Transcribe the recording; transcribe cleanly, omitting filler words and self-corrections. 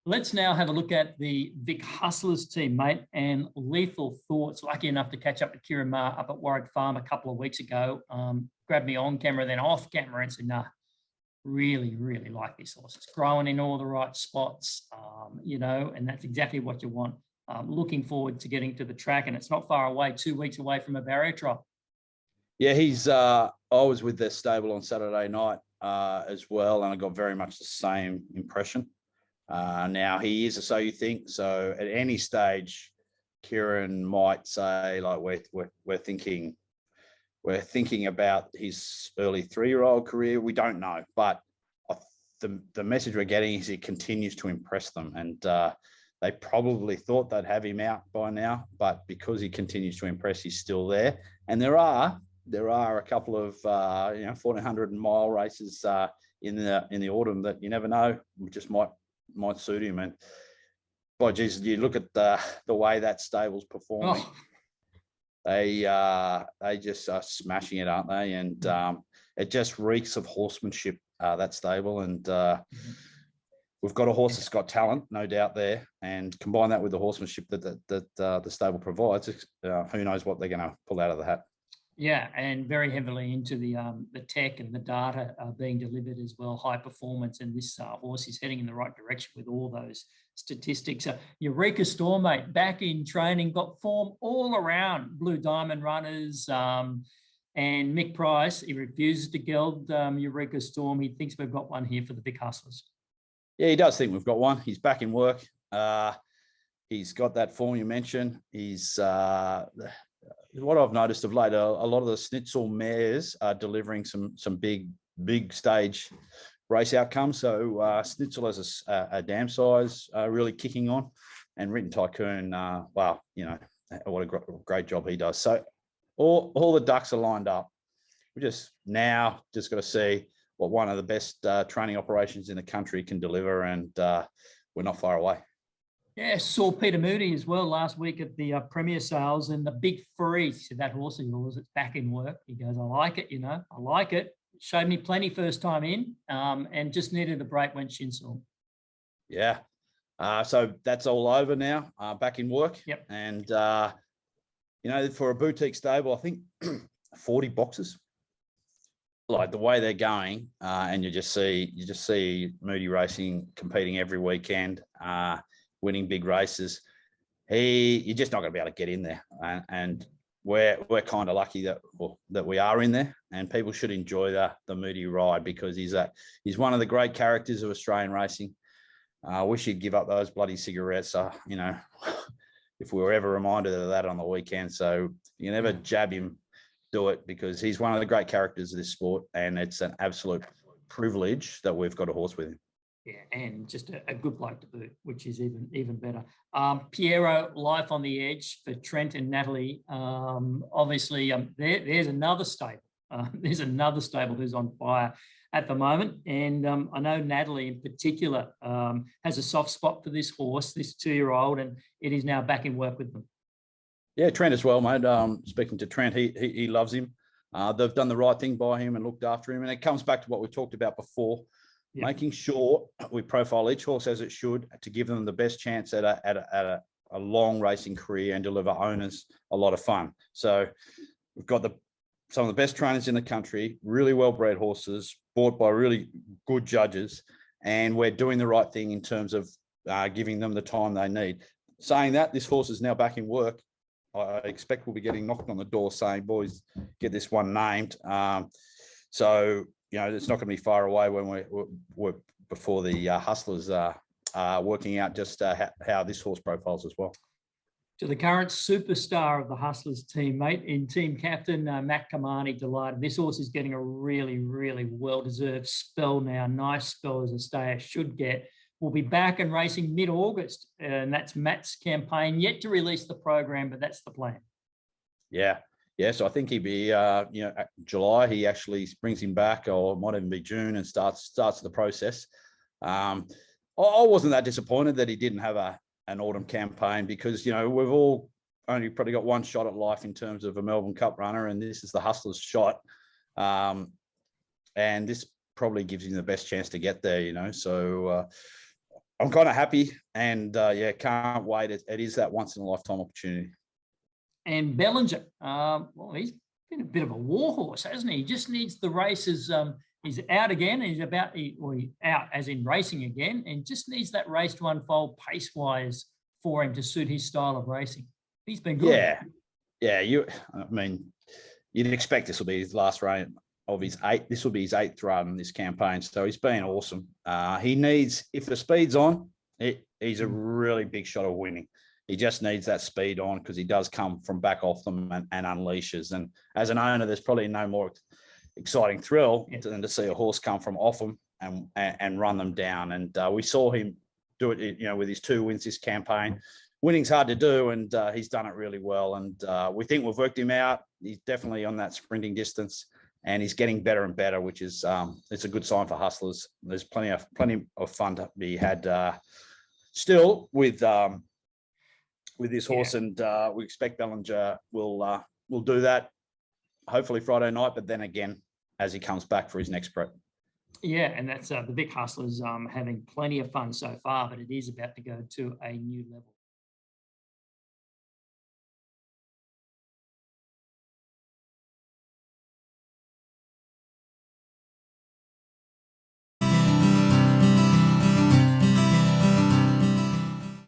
Let's now have a look at the VIC Hustlers team, mate, and Lethal Thoughts. Lucky enough to catch up with Kieran Ma up at Warwick Farm a couple of weeks ago. Grabbed me on camera, then off camera, and said, nah, really, really like this horse. It's growing in all the right spots, and that's exactly what you want. Looking forward to getting to the track, and it's not far away, 2 weeks away from a barrier trial. Yeah, he's. I was with their stable on Saturday night as well, and I got very much the same impression. Now he is a So You Think. So at any stage, Kieran might say, like, we're thinking about his early 3-year-old career. We don't know, but the message we're getting is he continues to impress them, and they probably thought they'd have him out by now, but because he continues to impress, he's still there. And there are a couple of 1400-mile races in the autumn that you never know, just might suit him. And boy, Jesus, you look at the way that stable's performing. Oh. They just are smashing it, aren't they? And it just reeks of horsemanship, that stable. And we've got a horse that's got talent, no doubt there. And combine that with the horsemanship that the stable provides, who knows what they're going to pull out of the hat. Yeah, and very heavily into the tech and the data being delivered as well, high performance, and this horse is heading in the right direction with all those statistics. Eureka Storm, mate, back in training, got form all around Blue Diamond runners, and Mick Price, he refuses to geld Eureka Storm. He thinks we've got one here for the VIC Hustlers. Yeah, he does think we've got one. He's back in work. He's got that form you mentioned. He's what I've noticed of late, a lot of the Schnitzel mares are delivering some big stage race outcomes. So Schnitzel has a dam size really kicking on, and Written Tycoon, wow, what a great job he does. So all the ducks are lined up. We just got to see what one of the best training operations in the country can deliver, and we're not far away. Yeah, saw Peter Moody as well last week at the Premier Sales, and the big free. So that horse of yours, it's back in work. He goes, I like it, I like it. Showed me plenty first time in, and just needed a break when Shinsel. Yeah, so that's all over now, back in work. Yep. And, for a boutique stable, I think 40 boxes. Like the way they're going, and you just see Moody Racing competing every weekend, winning big races. You're just not going to be able to get in there, and we're kind of lucky that we are in there, and people should enjoy the Moody ride, because he's one of the great characters of Australian racing. I wish he'd give up those bloody cigarettes, if we were ever reminded of that on the weekend. So you never jab him, do it, because he's one of the great characters of this sport, and it's an absolute privilege that we've got a horse with him. Yeah, and just a good bloke to boot, which is even better. Piero, Life on the Edge for Trent and Natalie. Obviously, there's another stable. There's another stable who's on fire at the moment. And I know Natalie in particular has a soft spot for this horse, this 2-year-old, and it is now back in work with them. Yeah, Trent as well, mate. Speaking to Trent, he loves him. They've done the right thing by him and looked after him. And it comes back to what we talked about before. Yep. Making sure we profile each horse as it should, to give them the best chance at a long racing career and deliver owners a lot of fun. So we've got some of the best trainers in the country, really well-bred horses, bought by really good judges, and we're doing the right thing in terms of giving them the time they need. Saying that, this horse is now back in work. I expect we'll be getting knocked on the door saying, boys, get this one named. So it's not going to be far away when we're before the Hustlers are working out just how this horse profiles as well. To the current superstar of the Hustlers team, mate, in team captain, Matt Kamani, delighted. This horse is getting a really, really well-deserved spell now. Nice spell as a stayer should get. We'll be back and racing mid-August, and that's Matt's campaign. Yet to release the program, but that's the plan. Yeah. Yeah, so I think he'd be, July, he actually brings him back, or it might even be June, and starts the process. I wasn't that disappointed that he didn't have an autumn campaign, because, we've all only probably got one shot at life in terms of a Melbourne Cup runner, and this is the Hustlers shot. And this probably gives him the best chance to get there, So I'm kind of happy, and yeah, can't wait. It is that once in a lifetime opportunity. And Bellinger, well, he's been a bit of a warhorse, hasn't he? He just needs the races. He's out again. He's out as in racing again, and just needs that race to unfold pace-wise for him to suit his style of racing. He's been good. Yeah. I mean, you'd expect this will be his last run of his 8th. This will be his 8th run in this campaign. So he's been awesome. He needs, if the speed's on, he's a really big shot of winning. He just needs that speed on because he does come from back off them and unleashes. And as an owner, there's probably no more exciting thrill than to see a horse come from off them and run them down. And we saw him do it, with his 2 wins this campaign. Winning's hard to do, and he's done it really well. And we think we've worked him out. He's definitely on that sprinting distance, and he's getting better and better, which is it's a good sign for Hustlers. There's plenty of fun to be had still with this horse, and we expect Bellinger will do that hopefully Friday night, but then again as he comes back for his next prep. Yeah, and that's the VIC Hustlers having plenty of fun so far, but it is about to go to a new level.